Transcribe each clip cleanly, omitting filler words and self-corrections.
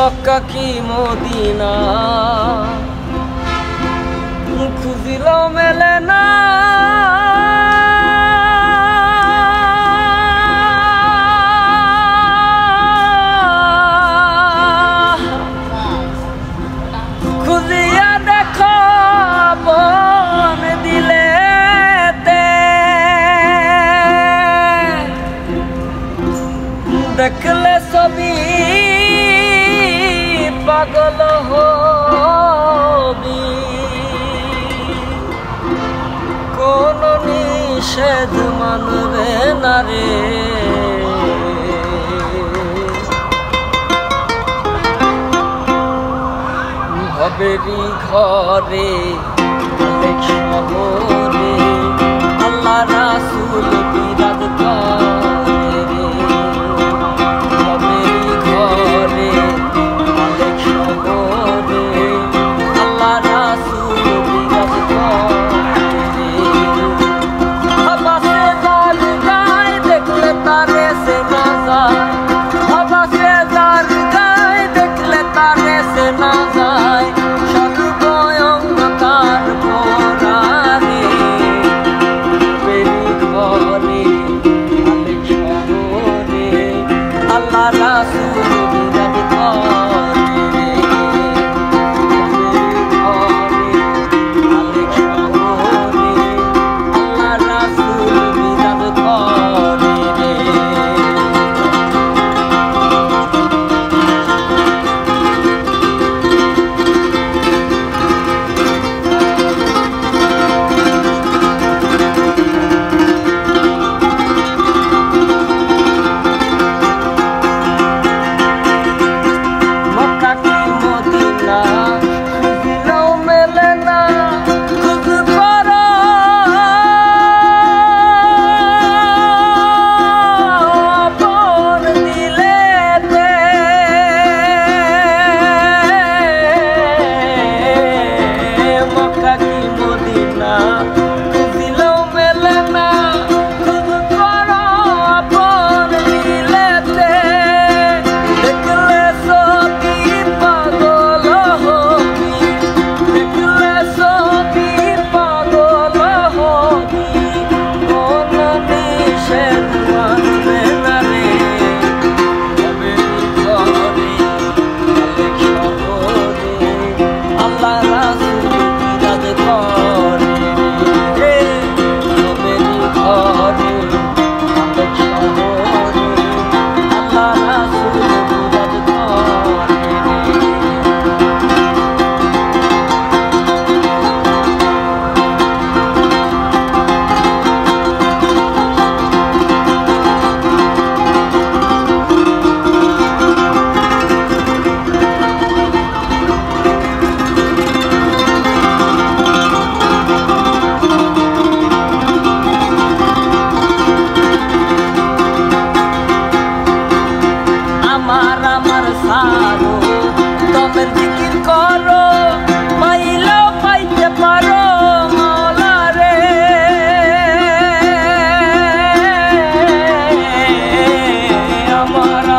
মক্কা কি মদিনা খুঁজিল মেলে না খুঁজিয়া দেখো বন দিলে দেখলে ছবি পাগল হবি কোন নিষেধ মানবে না রে ভবেরি ঘরে অনেক শহরে আল্লাহ রাসূল বিরাজ করে রে ভবেরি ঘরে অনেক শহরে আল্লাহ রাসূল বিরাজ করে আবাসে যার গায় দেখলে তারে সে না যায় আবাসে যার গায় দেখলে তারে সে না যায়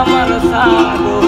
আমার সাগর